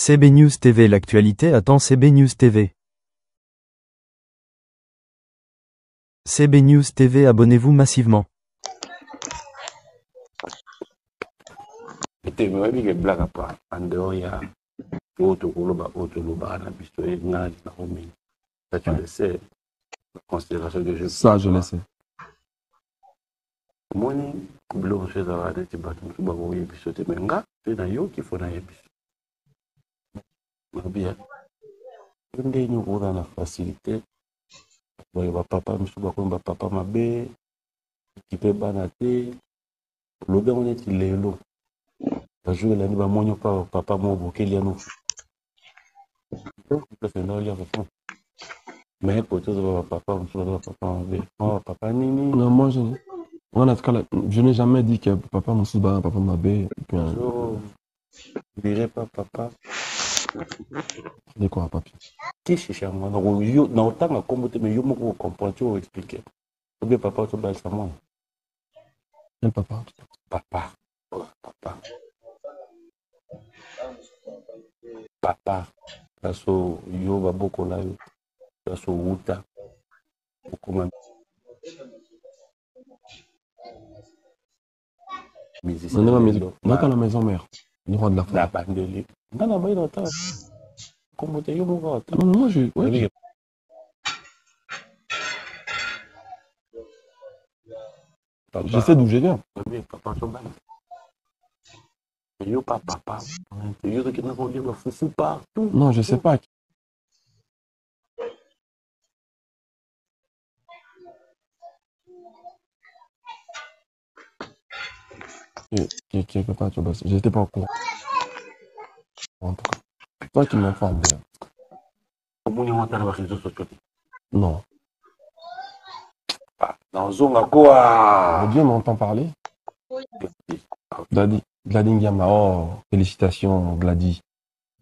CB News TV. L'actualité attend CB News TV. CB News TV, abonnez-vous massivement. Ete mwabi ke blaga pa andeo ya auto koloba na bisto e ngali na homi. Ça tu le sais. La considération de je. Ça je le sais. Moni blog chez Zarade ti batu ba ko yebiso te menga te na yo ki fona yebiso. Mabia. Nde ni ko na facilité. Boy ba papa misu ba ko ba papa mabe ki pe banate. Lobe on est lelo. Un jour, il a dit, mon papa, mon bouquet, il y a nous. Mais pour tout, papa, papa, nini. Non, moi, je n'ai jamais dit que papa me souba, papa m'abbé. Je dirais pas papa. De quoi, papi? Qui cherche moi? Non, autant que comme tu me comprends, tu vas expliquer. Ou bien papa, tu vas savoir. Quel papa? Papa. Papa. Papa, kaso yo baboko la yo, kaso wuta, okoma musicien. Dans la maison mère, le roi de la forêt. La bandeli. Non, mais non, comment tu yo mon gars? Non, moi je. Ouais. Je sais d'où je viens. Oui, papa, son ban. Yo pas papa. Yo qui n'a pas dit le foufou partout. Non, je sais pas. Papa, tu vois, j'étais pas au courant. En tout cas, toi qui m'informes bien. Comment on entend les réseaux sociaux? Non. Dans Zonga quoi? Dieu m'entend parler. Gladys Ndiama, oh, félicitations Gladys.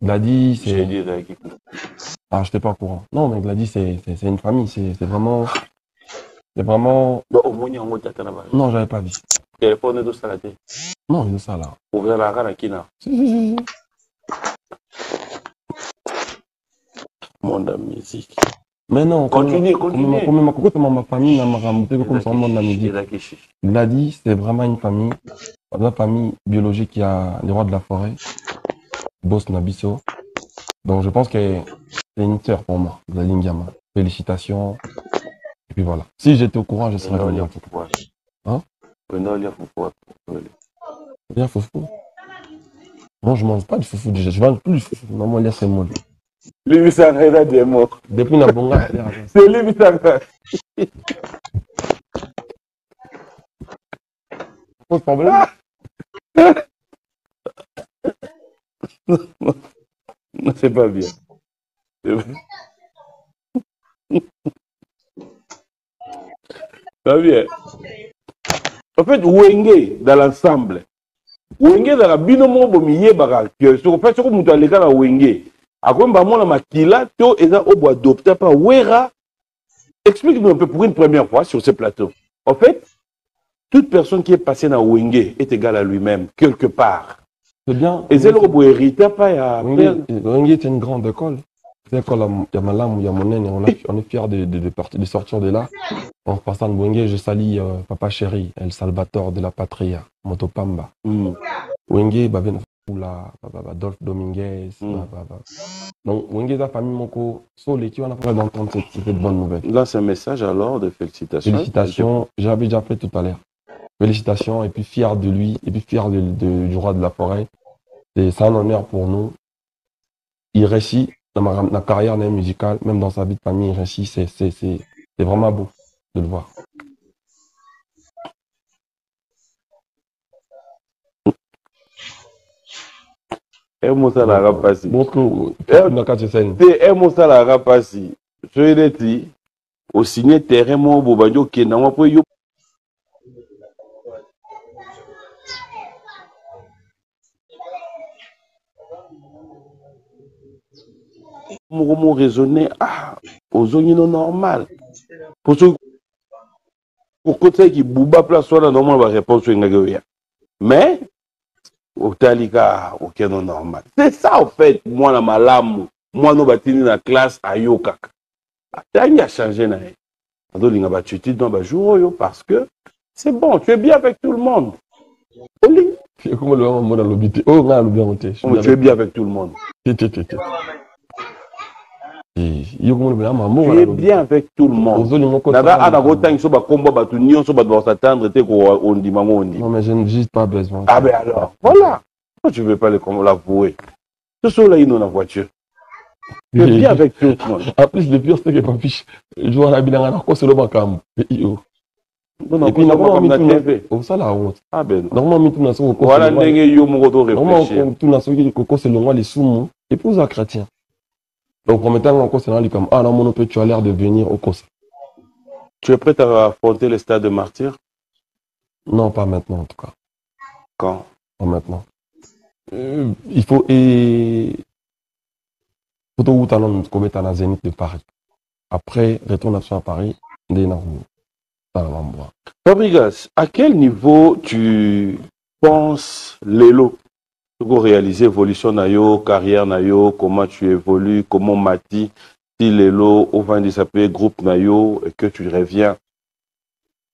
Gladys, c'est... Ah, je n'étais pas au courant. Non, mais Gladys, c'est une famille, c'est vraiment... C'est vraiment... Non, j'avais pas vu. Téléphone de saladé. Non, il est ça là. Ouvrir la rara qui n'a. Si. Monde de musique. Mais non, continue. Comme ma famille n'a pas comme son monde de la musique. Gladys, c'est vraiment une famille biologique qui a les rois de la forêt, Boss Nabiso. Donc je pense que c'est une sœur pour moi, Gladys Ndiama. Félicitations. Et puis voilà. Si j'étais au courant, je serais venu en tout cas. Hein? Bien foufou. Non, je mange pas de foufou déjà. Je mange plus de foufou. Maman, là, c'est moi. Lui, ça a des morts. Depuis la bonga, c'est lui, ça a. Pas de problème. Non, c'est pas bien. Pas bien. En fait, Wenge, dans l'ensemble, Wenge, dans la binomo, bomiye, barakyo, en fait, c'est comme tu as les gars à Wenge. À quoi on makila, to et ça, on adopté par Wera. Explique-nous un peu pour une première fois sur ce plateau. En fait, toute personne qui est passée dans Wenge est égale à lui-même, quelque part. C'est bien. Et c'est le robot hérité, pas à Wenge est une grande école. C'est l'école à Malam, il y a mon aîné, on est fiers de sortir de là. En passant de Wenge, je salue Papa Chéri, El Salvatore de la Patria, Motopamba. Wenge, Adolphe Dominguez. Donc, Wenge, la famille Moko, on a pas d'entendre cette bonne nouvelle. Là, c'est un message alors de félicitations. Félicitations, j'avais déjà fait tout à l'heure. Félicitations, et puis fier de lui, et puis fier du roi de la forêt. C'est un honneur pour nous. Il réussit dans ma carrière musicale, même dans sa vie de famille, il réussit. C'est vraiment beau de le voir. Et Moussa la rapassi. Et Moussa la rapassi. Je dit, au signé terrain, mon bobanjo qui est dans mon pays. Mon raisonner, aux zones non normales. Pour ceux qui bouba place, soit la normale réponse. Mais, au talika au canon normal. C'est ça en fait, moi la malamu, moi no batini na classe ayo kaka. Tangi a changé na ye. Ando linga batuti dans ba jour parce que c'est bon, tu es bien avec tout le monde. Comment le monde dans l'obité? Oh, on a l'obité. Tu es bien avec tout le monde. Tu es bien avec tout le monde. Non, mais je n'ai pas besoin. Ah ben alors, voilà. Pourquoi tu ne veux pas l'avouer? Tout ça là, il est dans la voiture. Tu es bien avec tout le monde. En plus, le pire, c'est que papi, je vois la bilanga, c'est le macam. Et puis, normalement, ça la honte. Ah ben, normalement, tout n'a pas. Voilà, normalement, tout n'a pas c'est le roi les soumous. Et puis, vous chrétien. Donc, en mettant en cause, c'est comme, ah non, mon tu as l'air de venir au cause. Tu es prêt à affronter le stade de martyr? Non, pas maintenant, en tout cas. Quand? Pas maintenant. Il faut, faut tout talent commettre à la Zénith de Paris. Après, retourne à Paris, Fabregas, à quel niveau tu penses l'élo pour réaliser l'évolution de yo, carrière na yo, comment tu évolues, comment Mati, si l'élo, au vin de s'appeler groupe na yo, et que tu reviens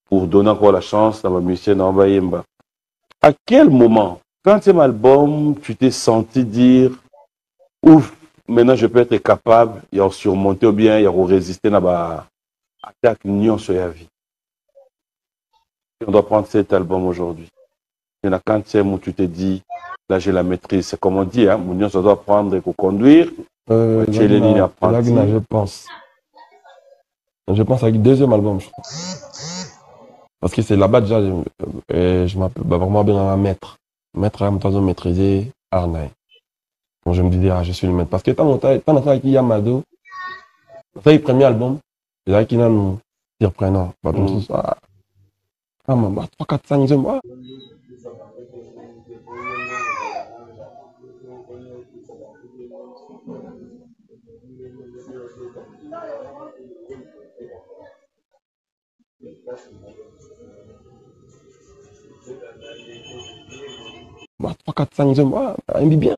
pour donner encore la chance à ma musicienne en Bayemba. À quel moment, quand c'est album, tu t'es senti dire, ouf, maintenant je peux être capable, il y a surmonter ou bien il y a résister à la attaque union sur la vie. On doit prendre cet album aujourd'hui. Il y en a quand c'est où tu te dis, là j'ai la maîtrise. C'est comme on dit, hein, Mounion, ça doit prendre et conduire. Je pense. Je pense avec le deuxième album, je crois. Parce que c'est là-bas déjà, je m'appelle vraiment bien un maître. Maître à me maîtriser Arnaï. Bon, je me disais, ah, je suis le maître. Parce que tant que il y a Mado, ça le premier album, c'est là qu'il a nous surprenant. Ah, maman, 3, 4, 5, j'aime pas. Bah, 3, 4, 5, j'aime pas. Il bien.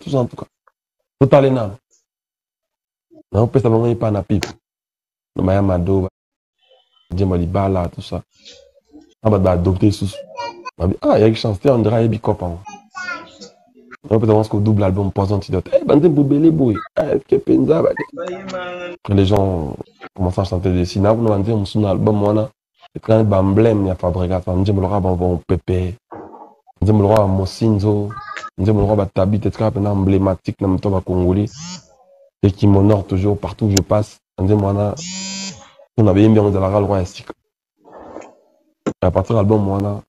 Tout ça en tout cas. Total énorme. On peut savoir pas na pipe. Le Maya Mado, Djemali Bala, tout ça. On va adopter sous. Ah, il y a une chance, on dirait un bicop. On peut savoir qu'au double album Poison Antidote. Eh, bandé Boubélé Boy. Eh, Penza. Les gens commencent à chanter des signes. On va dire, mon album, on c'est quand même emblème, il y a Fabregas. On dit, on va Pépé. On dit, on va Mosinzo. On dit, on va Tabi. C'est quand même emblématique dans le temps congolais. Et qui m'honore toujours partout où je passe. On dit, on avait bien dans la râle royastique. À partir de l'album,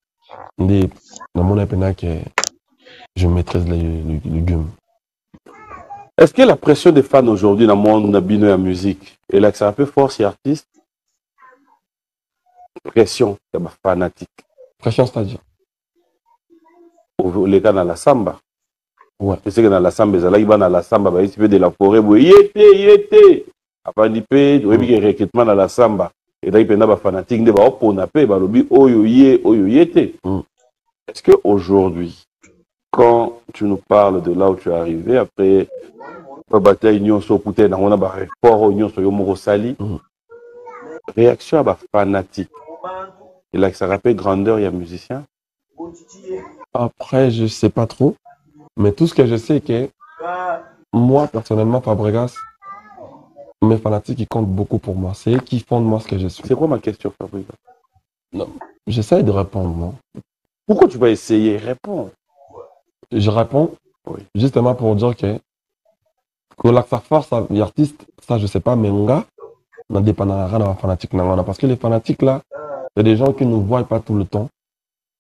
dans mon épinard que je maîtrise le légumes. Est-ce que la pression des fans aujourd'hui dans le monde de la musique, et là, c'est un peu fort, si artiste? Pression, c'est fanatique. Pression, c'est-à-dire? Les gars dans la samba. Ouais. Je sais que dans la samba, il y a dans la samba, il y a de la forêt, il y était. Après, il y a des recrutements dans la samba. Et là, il y a des fanatiques, des Est-ce qu'aujourd'hui, quand tu nous parles de là où tu es arrivé, après la bataille Union sur Poutine, on a un rapport Union sur Yomoro Sali, réaction à la fanatique. Et là, ça rappelle grandeur, il y a musicien. Après, je sais pas trop. Mais tout ce que je sais, c'est que moi, personnellement, Fabregas, mes fanatiques, ils comptent beaucoup pour moi. C'est eux qui font de moi ce que je suis. C'est quoi ma question, Fabregas? Non, j'essaie de répondre, non? Pourquoi tu vas essayer? Réponds. Je réponds, oui, justement pour dire que là, ça force l'artiste, ça, je sais pas, mais on gars, on dépend de la fanatique. Parce que les fanatiques, là, c'est des gens qui ne nous voient pas tout le temps.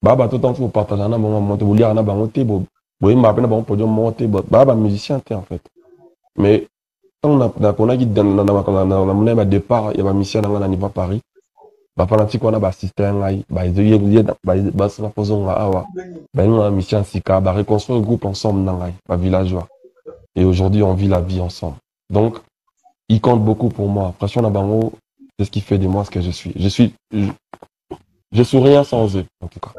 Bah, tout le temps, tu partages un moment, tu veux un monter, oui, mais après, on peut dire monter, bah, musicien, en fait. Mais quand on a dit dans mon départ, il y a un musicien dans le niveau Paris. fanatique on a assisté à ngai ba ça pose on awa ba nous mission sika ba reconstruire le groupe ensemble nangai ba villageois et aujourd'hui on vit la vie ensemble donc il compte beaucoup pour moi pression na bango c'est ce qui fait de moi ce que je suis je suis rien sans eux en tout cas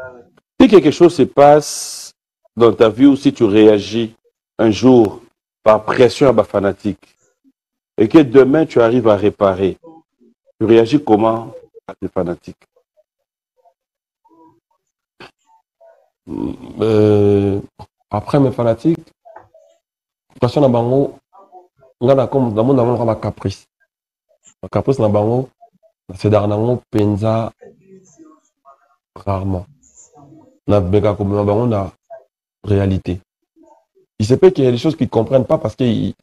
si quelque chose se passe dans ta vie ou si tu réagis un jour par pression à ma fanatique et que demain tu arrives à réparer, tu réagis comment à tes fanatiques? Après mes fanatiques, pression na bango, ngana comme dans mon amour ma caprice. Ma caprice na bango, c'est darnango penza rarement. Na beka comme na bango na réalité. Il se peut qu'il y ait des choses qu'ils ne comprennent pas parce qu'ils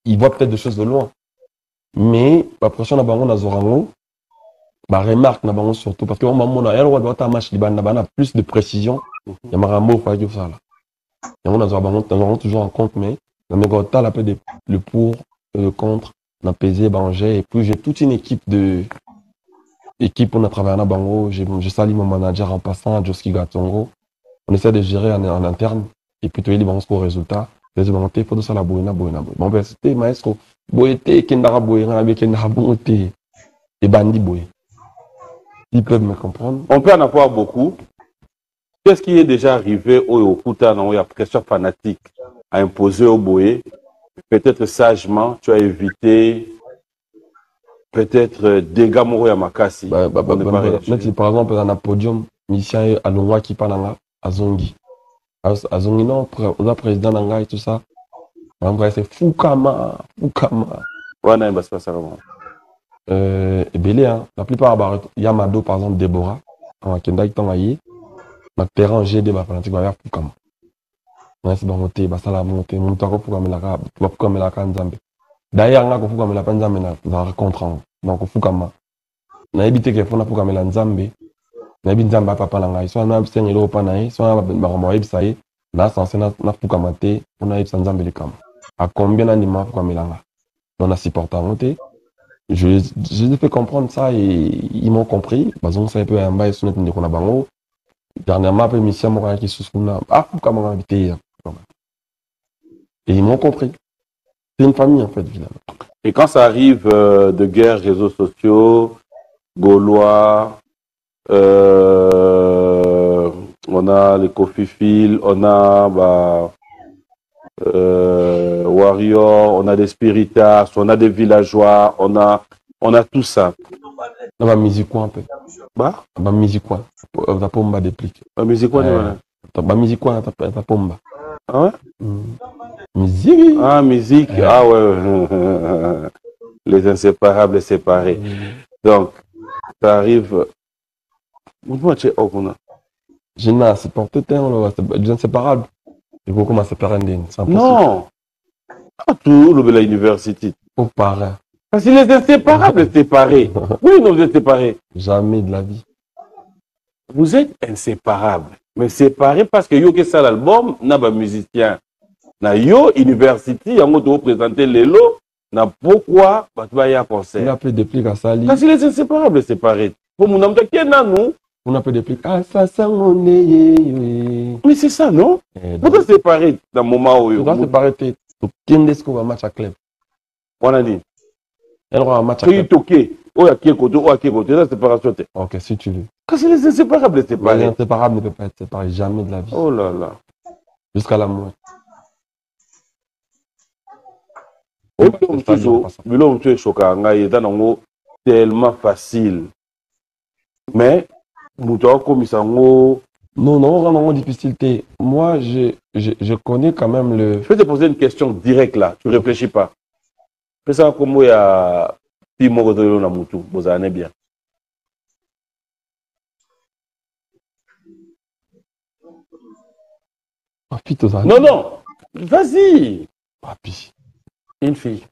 voient peut-être des choses de loin. Mais la pression na bango na zorango, bah remarque na bango surtout parce que on a match liban plus de précision. Il y a marambo pas du ça là. Il y a on a toujours en compte mais mais quand t'as la paix le pour le contre, on a pesé banger et puis j'ai toute une équipe on a travaillé à bango, je salue mon manager en passant Joski Gatongo. On essaie de gérer en interne et puis tu les bons au résultat. Les volontés faut de ça la boina. Bon ben c'était maestro boité kendara boyera avec kendara bonté et bandi boy. Ils peuvent me comprendre. On peut en avoir beaucoup. Qu'est-ce qui est déjà arrivé au Kuta, il y a pression fanatique à imposer au Boé? Peut-être sagement, tu as évité peut-être dégâts moraux à Makassi. Par exemple, dans un podium, Mission Alongwa qui parle à Zongi. À Zongi, non, le président Nanga et tout ça. C'est Fukama. Ouais, non, c'est pas ça vraiment. Et belé, hein. La plupart, Yamado, par exemple, Déborah, en Kendai Tangaye, ma terrain GD, ma fanatique, va vers Fukama. C'est bon, monter, ça la monter, mon temps pour Fukama la Kanzambe. D'ailleurs, on a Fukama la Kanzambe dans la rencontre. Donc, Fukama. On a évité que Fukama la Nzambe. On a évité Nzamba papa la soit on a absent et l'eau panaï, soit on a Barama Ibsaï, on a censé na Fukama te, on a Ibsan Nzambe le Kam. À combien d'animaux Fukama la on a supporté à monter. Je les ai fait comprendre ça et ils m'ont compris. Parce qu'on sait un peu un bail sur notre qu'on a bango. Dernièrement, après mission, moi qui sous là, comment on a habité. Et ils m'ont compris. C'est une famille en fait, finalement. Et quand ça arrive de guerre, réseaux sociaux, Gaulois, on a les Kofifil, on a Warrior, on a des Spiritas, on a des villageois, on a tout ça. On a musique quoi un peu. Bah? On a musique quoi. On a pomba déplique. La musique quoi on a musique quoi, on a pomba. Ah ouais? Musique. Ah, musique. Ah ouais. Les inséparables séparés. Donc, ça arrive. Je n'ai supporté les inséparables. Il faut commencer par un din. Non. Pas tout l'université. Au parrain. Parce que les inséparables séparés. Oui, non, vous êtes séparés. Jamais de la vie. Vous êtes inséparables. Mais séparés parce que yo que ça l'album, n'a pas musicien. Na yo university, y a un présenter les lots. Na pourquoi bah tu vas y avoir concert. On a peu de pliques à Sali. Parce que les inséparables séparés. Pour mon âme, qui est nous? On a peu de pliques. Ah ça on est. Mais c'est ça, non? Pourquoi séparer dans le moment où pourquoi séparer t'es Kindesko va match à club. On a dit. Elle aura un match à club. Toqué. Oh à qui côté la séparation. Ok, si tu veux. Parce que les inséparables séparés. Les inséparables ne peuvent pas être séparés jamais de la vie. Oh là là. Jusqu'à la mort. Tu es choquant, tellement facile. Mais, comme ça, non, vraiment difficulté. Moi, je connais quand même le. Je vais te poser une question directe là, tu ne réfléchis pas. Fais ça comme il y a Timo de Namutu, vous en êtes bien. Papi, non, vas-y. Papi. Une fille.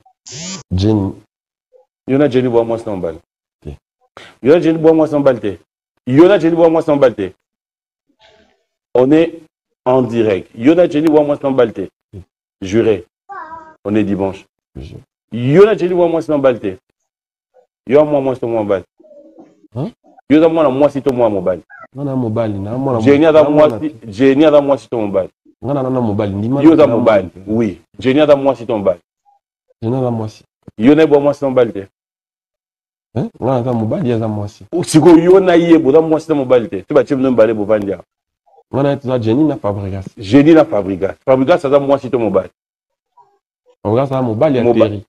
Jenny. Il y en a Jenny bois moi sans balle. Il y en a Jenny bois moi sans balle. Il y en a Jenny bois moi sans balle. On est en direct. Il y en a Jenny bois moi sans balle. Juré. On est dimanche. Il y en a Jenny bois moi sans balle. Il y en a moi sans balle. Hein? Yo za mwana mwasi to mwana mobali. Ngana mobali na mwana. Génie da mwasi to mobali. Ngana na mobali ndima. Yo za mobali. Oui. Génie da mwasi to mobali. Génie da mwasi. Yo na bo mwasi to mobali te. Hein? Ngana za mobali ya za mwasi. Siko yo na ye bo za mwasi to mobali te. Tu ba chim no mbale bo vandia. Ngana za Génie na Fabregas. Génie na Fabregas. Fabregas za mwasi to mobali. Fabregas za mobali ya Terry.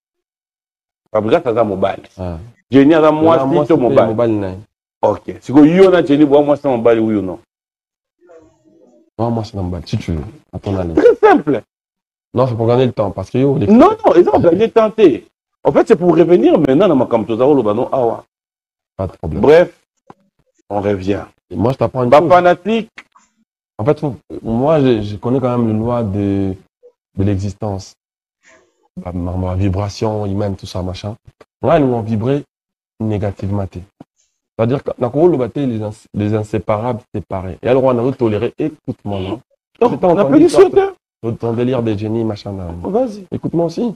Fabregas za mobali. Ah. Génie za mwasi to mobali. Mobali na. Ok. Siko yo na Génie bo mwasi to mobali oui ou non? Moi c'est mobali si tu veux. À ton avis. Très simple. Non, c'est pour gagner le temps parce que yo. Non, ils ont gagné tenté. En fait, c'est pour revenir maintenant dans ma Kamtozaro Lobano Awa. Pas de problème. Bref, on revient. Et moi, je t'apprends une Pas chose. fanatique. En fait, moi, je connais quand même les lois de l'existence. Ma vibration humaine, tout ça, machin. Là, ils vont vibrer négativement. C'est-à-dire que les inséparables séparés. Et alors, on a toléré, écoute-moi, non? On a pas dit ça. Ton délire des génies, machin. Vas-y. Écoute-moi aussi.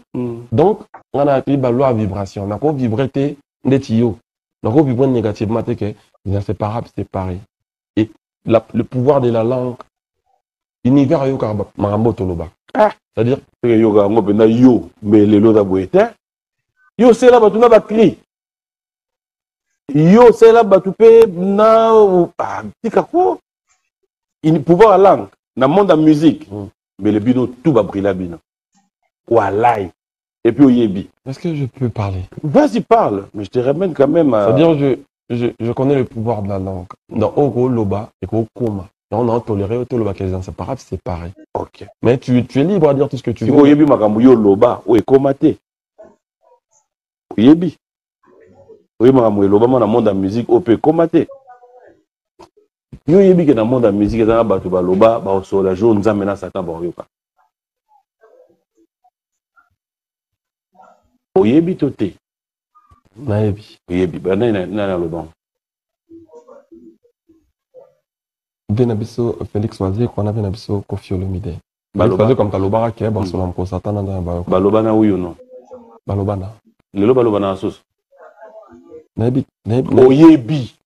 Donc, on a appris la loi vibration. On a quoi vibrer des tuyaux. On a quoi vibrer négativement que les inséparables séparés. Et le pouvoir de la langue, l'univers yo marambo toloba. C'est-à-dire que yo ga ngo bena yo mais le lo da boete. Yo c'est là ba tuna ba cri. Yo c'est là ba tupe na tika ko. Il pouvoir la langue dans le monde de la musique. Mais le bino tout va briller bino. Walai. Et puis au yebi. Est-ce que je peux parler? Vas-y parle, mais je te ramène quand même à... C'est-à-dire je connais le pouvoir de la langue. Dans Oro Loba et Koma. On a toléré au Loba que les inséparables séparés. Ok. Mais tu es libre à dire tout ce que tu veux. Si au yebi makambo yo Loba ou Ekomate. Au yebi. Oui makambo Loba dans le monde de la musique au peut Ekomate. Yo yebi que dans le monde de la musique dans ba ba Loba ba so la jour nzambe na Satan ba yoka. Oyebi toté. Naebi. Oyebi. Ben na le bon. Benabiso Félix Wazi qu'on a Benabiso Kofi Olomide. Baloba comme Talobara qui est Barcelone ko Satan dans ba. Baloba na oui ou non? Baloba na. Le baloba na sauce. Naebi. Oyebi.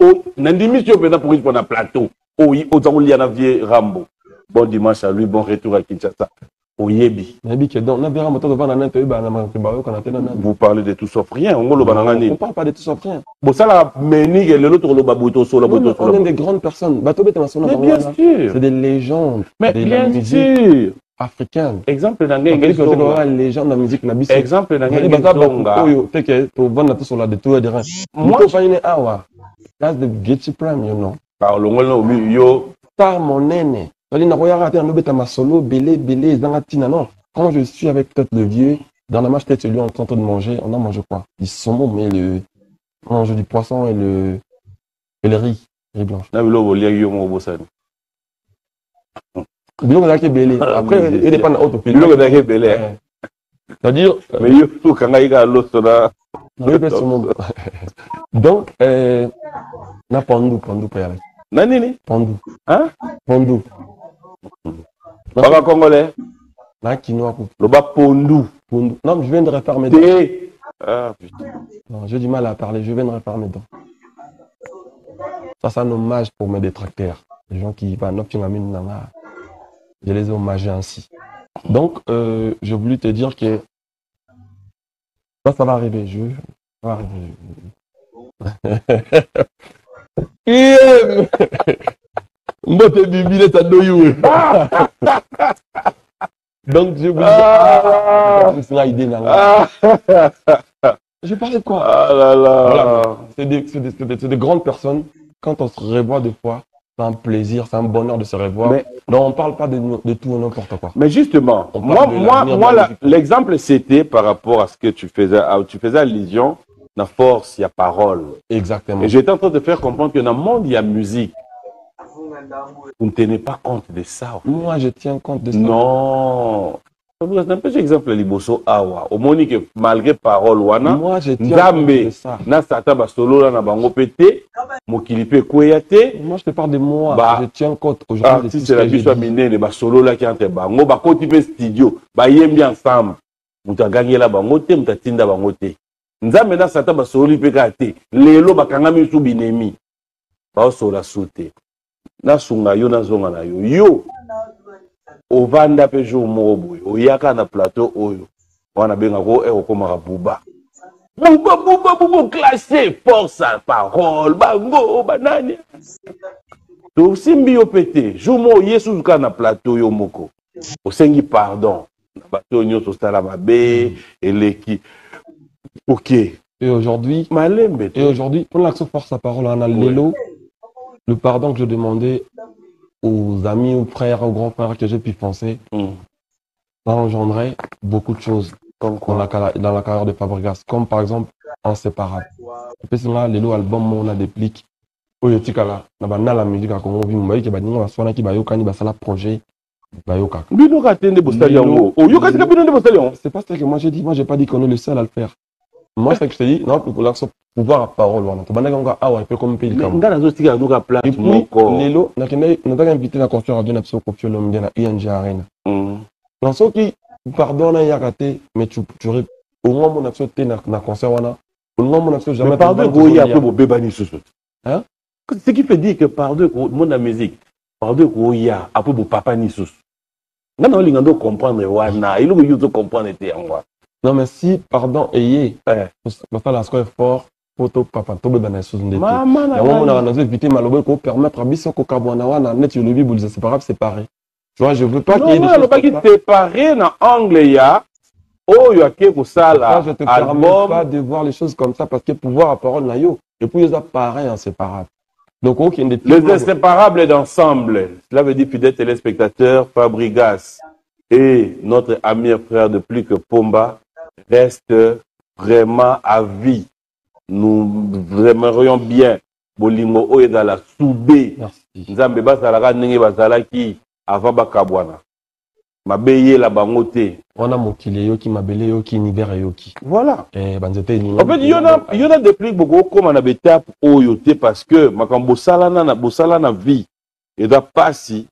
Oh, nandimi si on peut pour un plateau. Oui, autant lié à la vieille Rambo. Bon dimanche à lui, bon retour à Kinshasa. Oyebi. Vous parlez de tout sauf rien. On ne parle pas de tout sauf rien. Bon, ça la ménique et l'autre le babouto sur la bouto. On est des grandes personnes. Mais bien sûr. C'est des légendes. Mais bien sûr. Africaine. Exemple dans les légendes de la musique. Exemple dans that's the Getty Prime, you know. Yo. Star mon nene. Quand je suis avec peut-être le vieux, dans la marche, peut-être celui en train de manger, on a mangé quoi? Ils sont bons, mais on mange du poisson et le riz blanche. Après, il dépend de l'autre pays. C'est-à-dire, mais il faut qu'on aille à l'autre là. Donc, na Pandou payala. Nani? Pandou. Hein? Pandou. Baba congolais. Na quinoa. Le bas Pandou. Non, je viens de refaire mes dents. Ah putain. Non, j'ai du mal à parler, je viens de refaire mes dents. Ça, c'est un hommage pour mes détracteurs. Les gens qui vont je les ai hommagés ainsi. Donc, j'ai voulu te dire que ça va arriver. Ça va arriver. Donc, j'ai voulu je parlais de quoi? Ah là là. Voilà. C'est des grandes personnes. Quand on se revoit des fois, c'est un plaisir, c'est un bonheur de se revoir. Mais non, on ne parle pas de tout ou n'importe quoi. Mais justement, moi l'exemple c'était par rapport à ce que tu faisais allusion, la force, il y a parole. Exactement. Et j'étais en train de faire comprendre que dans le monde, il y a musique. Vous ne tenez pas compte de ça. Moi, je tiens compte de ça. Non. C'est un petit exemple, Liboso Awa. Au moins, malgré parole, moi, je tiens compte de ça. Na Satan Basolo, na bango pété, Mokilipe Kouéate. Moi, je te parle de moi. Je tiens compte aujourd'hui. Si c'est la biche minée, les Basolo là qui entre bango, Bako type studio, Bayembi ensemble. Mouta gagné la bango, Mouta tinda bango. nzambe na satan basoli mpe kaka te lelo bakangami su binemi baosola su te nasunga yo nazonga na yo yo ovanda mpe jour moko boye oyaka na plateau oyo wana bengako ekokomaka buba classé force à parole bango banani tosimbi yo pete jour moko yesu zuka na plateau yo moko osengi pardon na bato nyonso osala mabe eleki ok Et aujourd'hui, malembe pour l'action force à parole, on a l'élo, le pardon que je demandais aux amis, aux frères, aux grands frères que j'ai pu penser, ça engendrait beaucoup de choses dans la carrière de Fabregas, comme par exemple Inséparable. Et puis là, l'élo album, on a des plics. Oyotikala, na la musique à Congo, on qui baninga baswana ki bayoka ni basala projet bayoka. Bino ka tende bostali yango. Oyoka tika bino bostali yango. C'est pas ce que moi j'ai dit, moi j'ai pas dit qu'on est le seul à le faire. Moi c'est que je te dis non pour l'action pouvoir à parole wana. To banaka nga awa pe comme pays comme. Nga nazo tika nuka place moko. Lelo na kende na taka invité na concert radio na pso Koffi Olomide na ING Arena. Dans ce qui pardonne yakate mais tu au moins mon action te na concert wana. Au moins mon action jamais pardon go ya pe bo bebani susu. Hein? Ce qui fait dire que pardon mon musique pardon go ya apo bo papa ni susu. Nga na linga ndo comprendre wana, il faut yo comprendre te yango. Non mais si pardon ayé parce que la score est fort photo papa to be bana susu ndete. Maman na on a éviter malobo ko permettre biso ko kabwana wana net yo lobi bouliza c'est pas grave séparé. Tu vois je veux pas qu'il y ait des choses pas qui séparé na angle ya oh yo ake ko sala je te permets pas de voir les choses comme ça parce que pouvoir à parole na yo et puis ils pareil inséparable. Donc ok les inséparables d'ensemble. Cela veut dire fidèles téléspectateurs Fabregas et notre ami et frère de plus que Pomba restent vraiment à vie. Nous aimerions bien Bolingo Oye dans la soudée. Nzambe basalaka ndenge basalaki avant bakabwana. Mabeye la bangote. On a mokile yoki mabele yoki univers yoki. Voilà. Banzete ni. En fait, il y en a des plus beaucoup comme on a des étapes oyoté parce que makambo salana na vie et da passi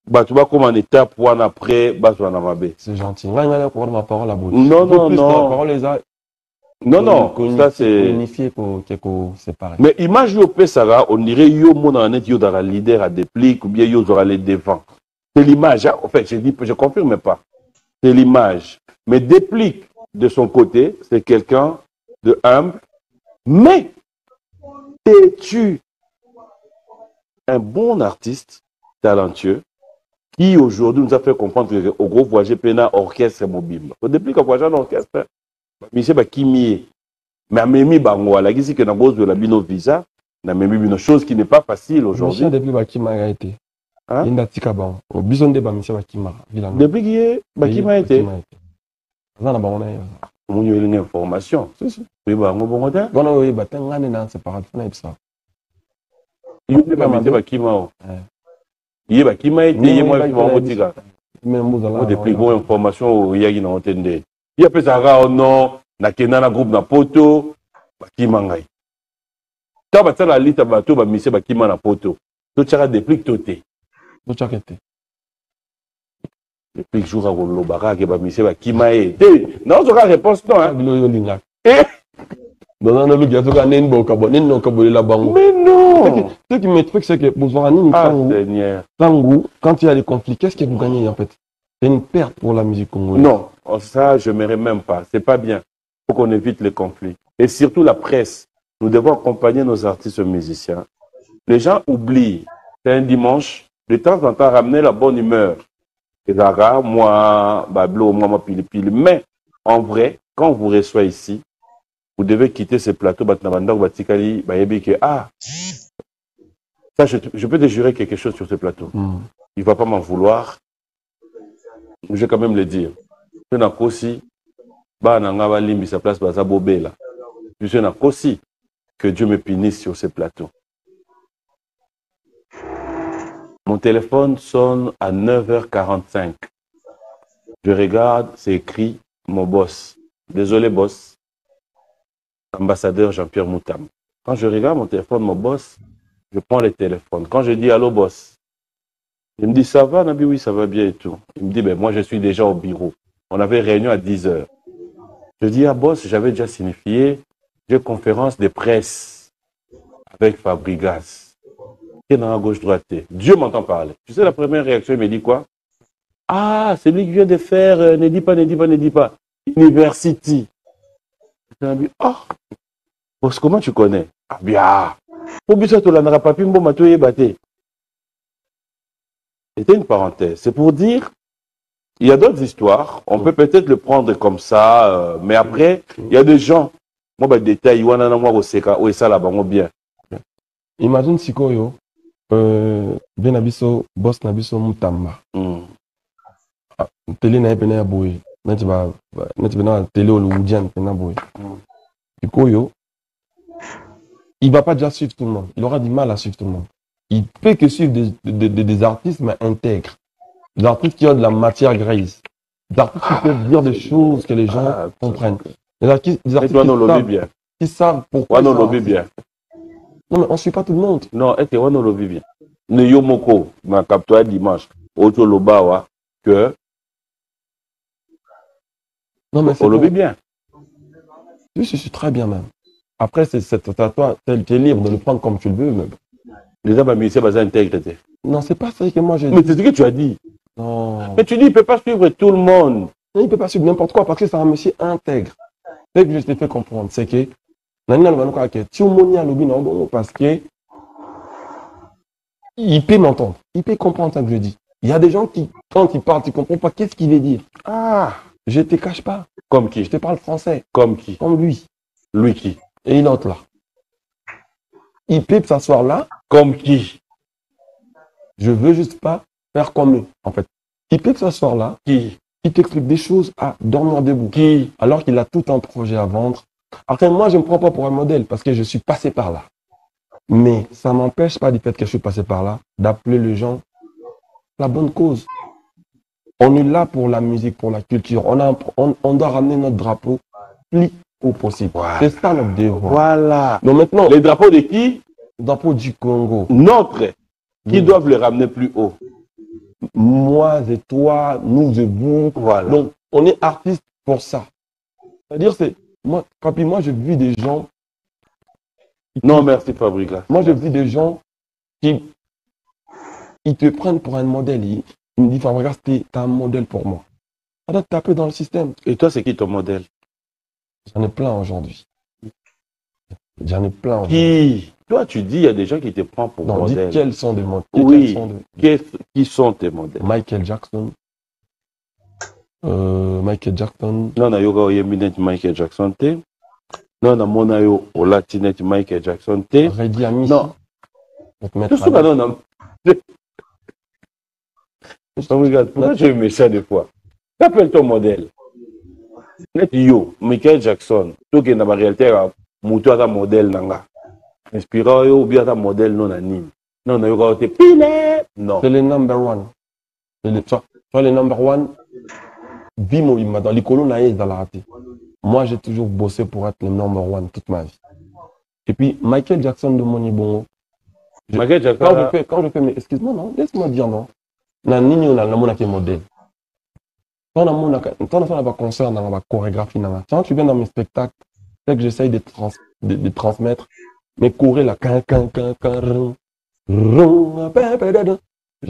bah tu vas comme en étape one après bah tu vas na mabe. C'est gentil. Ngana ko ma parole à bout. Non. Parole les a. Non, ça c'est unifié pour séparer. Mais image yo pesara, on dirait yo mon net yo dans la leader à déplique ou bien yo aura les devant. C'est l'image, hein? En fait, je confirme pas. C'est l'image. Mais déplique de son côté, c'est quelqu'un de humble, mais es-tu un bon artiste talentueux qui aujourd'hui nous a fait comprendre qu'au gros voyage pena orchestre mobile. Au déplique au voyage en orchestre, Michel Bakimi, mais à Mimi Bango, la guise que dans de la bino visa, na Mimi une chose qui n'est pas facile aujourd'hui. Michel depuis Bakima a été. Il n'a tika ban. Au bison de Michel Bakima. Depuis qu'il Bakima a été. On a bon on a une information. Oui, bah, on va dire. On a eu battant l'année dans ce paradis. On a eu ça. Il n'y a pas de Bakima. Il y a Bakima a été. Il y a moi qui m'en motive. On a plus bonne information. Il y a une antenne. Il y a peut-être un nom. Na Kenana groupe na poto. Bakima ngai. Quand tu as la liste de bateau, tu as mis Bakima na poto. Tu as des plics totés. Tu as été. Depuis que je joue à Lobara, qui va misser à Kimae. Non, tu as réponse non. Hein. Mais non. Ce qui me truc, c'est que Bouzouarani, quand il y a des conflits, qu'est-ce que vous gagnez en fait? C'est une perte pour la musique congolaise. Non, ça, je ne m'aimerais même pas. C'est pas bien. Il faut qu'on évite les conflits. Et surtout la presse. Nous devons accompagner nos artistes musiciens. Les gens oublient. C'est un dimanche. De temps en temps, ramener la bonne humeur. Et Zara, moi, Bablo, moi, pile. Mais, en vrai, quand on vous reçoit ici, vous devez quitter ce plateau, ça, je peux te jurer quelque chose sur ce plateau. Il ne va pas m'en vouloir. Je vais quand même le dire. Je n'ai qu'aussi, sa place, je suis qu'aussi que Dieu me punisse sur ce plateau. Mon téléphone sonne à 9h45. Je regarde, c'est écrit mon boss. Désolé, boss. Ambassadeur Jean-Pierre Moutam. Quand je regarde mon téléphone, mon boss, je prends le téléphone. Quand je dis allô, boss, il me dit ça va, Nabi, oui, ça va bien et tout. Il me dit, ben moi, je suis déjà au bureau. On avait réunion à 10h. Je dis, ah boss, j'avais déjà signifié, j'ai conférence de presse avec Fabregas. Qui est dans la gauche-droite. Dieu m'entend parler. Tu sais, la première réaction, il me dit quoi? Ah, c'est lui qui vient de faire, ne dis pas, ne dis pas, ne dis pas. University. Je me dis, ah, boss, comment tu connais? Ah, bien. C'était une parenthèse. C'est pour dire, il y a d'autres histoires. On peut peut-être le prendre comme ça, mais après, il y a des gens. Moi, bah, détail, bien. Imagine si Koyo, Benabiso, Boss Nabiso Mutamba. Télé n'a pas boy. Net va télé ou l'Oudian n'a boy. Du Koyo, il va pas déjà suivre tout le monde. Il aura du mal à suivre tout le monde. Il peut que suivre des artistes, mais intègres. Des artistes qui ont de la matière grise. Des artistes qui peuvent dire des choses que les gens comprennent. Des artistes qui savent pourquoi. Bien. Non, mais on ne suit pas tout le monde. Non, et on le vit bien. Ne yomoko, ma captoire dimanche, auto lobawa, que. Non, mais on le vit bien. Oui, je suis très bien même. Après, c'est à toi, tu es libre de le prendre comme tu le veux. Mais... Les hommes, c'est basé intégrité. Non, c'est pas ça que moi j'ai dit. Mais c'est ce que tu as dit. Non. Mais tu dis, il ne peut pas suivre tout le monde. Il ne peut pas suivre n'importe quoi parce que c'est un monsieur intègre. Ce que je t'ai fait comprendre, c'est que parce que il peut m'entendre, il peut comprendre ça que je dis. Il y a des gens qui, quand ils parlent, tu ne comprends pas qu'est-ce qu'il veut dire. Ah, je ne te cache pas. Comme qui? Je te parle français. Comme qui? Comme lui. Lui qui? Et l'autre là. Il peut s'asseoir là. Comme qui? Je veux juste pas faire comme eux, en fait. Il peut s'asseoir là. Qui? Il t'explique des choses à dormir debout. Qui? Alors qu'il a tout un projet à vendre. Après, moi, je ne me prends pas pour un modèle parce que je suis passé par là. Mais ça ne m'empêche pas du fait que je suis passé par là, d'appeler les gens la bonne cause. On est là pour la musique, pour la culture. On doit ramener notre drapeau plus haut possible. Voilà. C'est ça notre devoir. Voilà. Donc maintenant, les drapeaux de qui? Drapeau du Congo. Notre. Qui doivent le ramener plus haut? Moi et toi, nous et vous. Voilà. Donc, on est artistes pour ça. C'est-à-dire, moi, papi, moi, j'ai vu des gens. Non, merci, Fabrica. Moi, j'ai vu des gens qui ils te prennent pour un modèle. Ils me disent, Fabrica, t'es un modèle pour moi. Ça doit taper dans le système. Et toi, c'est qui ton modèle? J'en ai plein aujourd'hui. J'en ai plein aujourd'hui. Qui? Toi, tu dis, il y a des gens qui te prennent pour modèle. Dis quels sont des modèles? Oui. Qui sont tes modèles? Michael Jackson. Michael Jackson. Non, na yoga oyeminet Michael Jackson te. Non, na mona yo au latinet Michael Jackson te. Reddy Amici. Non. Tout ça, non. Regarde, pourquoi tu es méchant des fois? T'appelles ton modèle. Net yo, Michael Jackson. Toi qui est dans la réalité, moutou à ta modèle nanga. Inspirant yo ou bien ta modèle non anime. Non, na yoga te pile. Non. C'est le number one. C'est le number one. Dans les colonnes, moi, j'ai toujours bossé pour être le number one toute ma vie. Et puis, Michael Jackson de Moni Bongo. Michael Jackson. Quand je fais, mais excuse-moi, non, laisse-moi dire non. Na nini on a un modèle. Quand on a un concert, on a une chorégraphie. Quand tu viens dans mes spectacles, c'est que j'essaye de transmettre mes chorés là. Je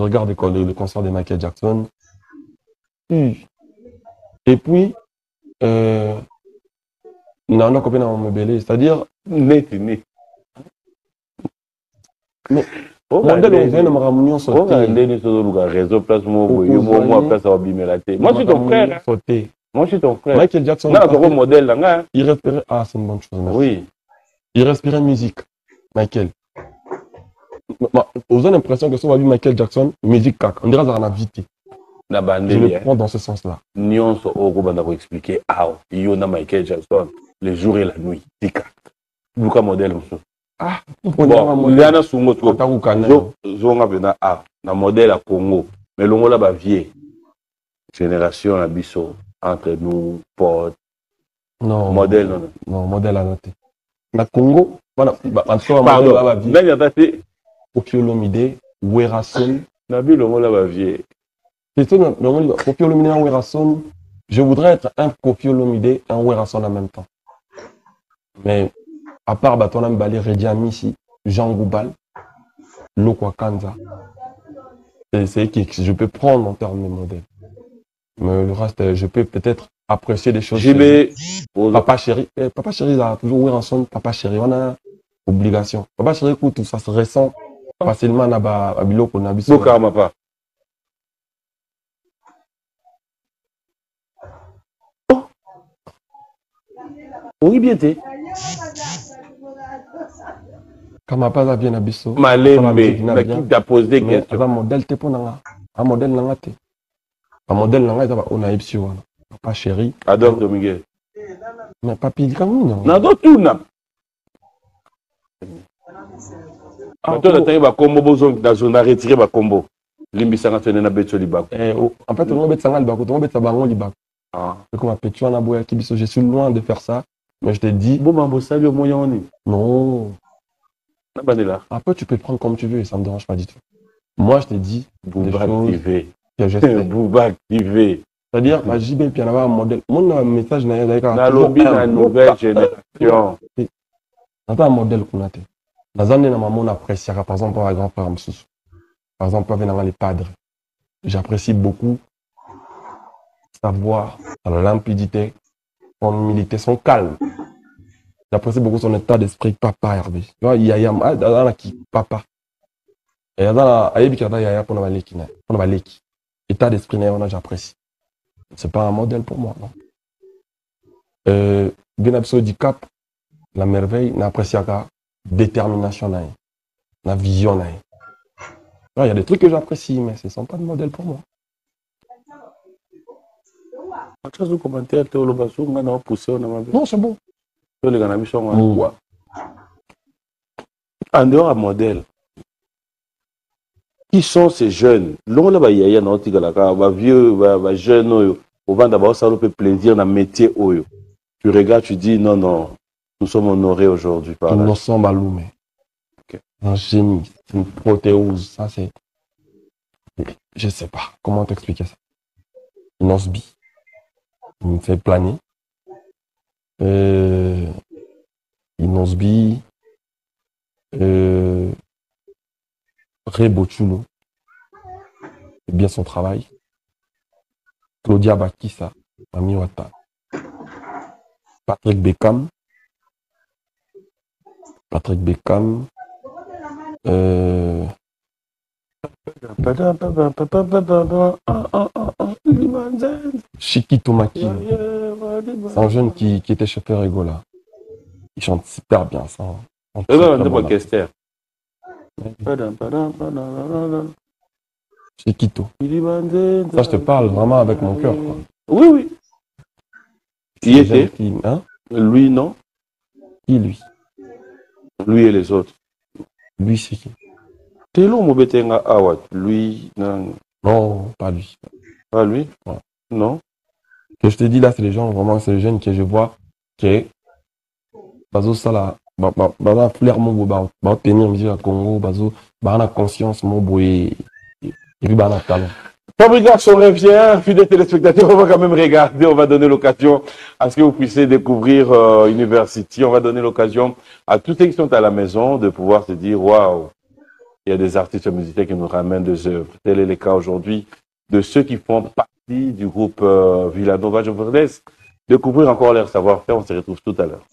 regarde le concert de Michael Jackson. Et puis, non, copine à mon bébé, c'est-à-dire, mais modèle on vient de me ramener sur réseau place moi place à bimelate. Moi je suis ton frère. Moi je suis ton frère. Michael Jackson. Non, modèle là. Il respirait. Ah, c'est une bonne chose. Merci. Oui. Il respirait musique. Michael. Vous avez l'impression que si on a vu Michael Jackson, musique cac. On dirait que ça en a vite. Je le prends dans ce sens-là. Nyon so oko banda ko expliquer yo na Michael Jackson le jour et la nuit. Tika. Luka modèle monsieur. Ah, bon, il y a sungo to. Zonga bena na modèle à Congo. Mais longo la ba vieux. Génération na biso entre nous potes. Non. Modèle non. Non, modèle à noter. Na Congo, voilà, pardon. Même y a passé Opiolomide, Werason. Na bi longo la ba vieux. C'est tout, Opiolomide, Werason. Je voudrais être un Koffi Olomide, un Werrason en même temps. Mais à part Batonam Bali, Redia Missi, Jean Goubal, Lokwa Kanza, c'est qui je peux prendre en termes de modèle. Mais le reste, je peux peut-être apprécier des choses. JB, Papa Chéri, Papa Chéri a toujours Werrason, Papa Chéri, on a obligation. Papa Chéri, écoute, tout ça se ressent facilement à Biloko, Nabiso. Boka Mapa. Oui, bien été. Quand ma pas bien Nabiso. Malembe, qui t'a posé des questions. Un modèle, t'es pour Nanga. Un modèle, Nanga, t'es. Un modèle, Nanga, on a Ipsio. Papa Chéri. Adore Domingue. Mais papi, il comme nous, non? Nado tout n'a. Toi, la taille va combo, boson, dans zone à retirer va combo. Limbi sanga tene na beto libako. En fait, on va mettre ça libako, on va mettre ça bangon libako. C'est comme un pétu en aboya qui biso. Je suis loin de faire ça, mais je te dis. Bon, mambo, salut au moyen on est. Non. Après, tu peux le prendre comme tu veux, ça me dérange pas du tout. Moi, je te dis. Bouba activé. Bouba activé. C'est-à-dire, JB, puis il y en a un modèle. Mon message, n'a dans lobby, la nouvelle génération. C'est un modèle qu'on a. Dans un an, on apprécie, par exemple, un grand-père Msous. Par exemple, avec les padres. J'apprécie beaucoup sa voix, sa limpidité, son humilité, son calme. J'apprécie beaucoup son état d'esprit, papa Hervé. Tu vois, il y a qui papa. Et il y a pour état d'esprit, j'apprécie. C'est pas un modèle pour moi, non. Bien du cap, la merveille, n'apprécie pas détermination, la vision. Il y a des trucs que j'apprécie, mais ce ne sont pas de modèle pour moi. Non, c'est bon. En dehors à modèle, qui sont ces jeunes? L'on là, il y a un vieux, jeune, au vent d'abord, ça nous fait plaisir dans le métier. Tu regardes, tu dis non, non, nous sommes honorés aujourd'hui par là. Nous sommes Baloumé. Un génie, une protéose, ça c'est. Je sais pas comment t'expliquer ça. Une osbi. Il me fait planer. Une osbi. Rebochulo. C'est bien son travail. Claudia Bakissa, Mami Wata. Patrick Beckham. Chiquito Maki. C'est un jeune qui était chauffeur Egola. Il chante super bien ça. Chiquito. Ça, je te parle vraiment avec mon cœur. Oui, oui. Qui était hein? Lui, non. Qui, lui? Lui et les autres. Lui, c'est qui? Telo Mobetenga Awad. Lui, non. Non, pas lui. Pas lui? Ouais. Non. Que je te dis là, c'est les gens, vraiment, c'est les jeunes que je vois qui bazo sala baza flair mon beau ba tenir musique à Congo bazo ba conscience mon beau et puis ba talent. Fabrication revient, fidèles téléspectateurs, on va quand même regarder, on va donner l'occasion à ce que vous puissiez découvrir University, on va donner l'occasion à tous ceux qui sont à la maison de pouvoir se dire waouh, il y a des artistes musiciens qui nous ramènent des œuvres. Tel est le cas aujourd'hui de ceux qui font partie du groupe Villanova. Je vous laisse découvrir encore leur savoir-faire, on se retrouve tout à l'heure.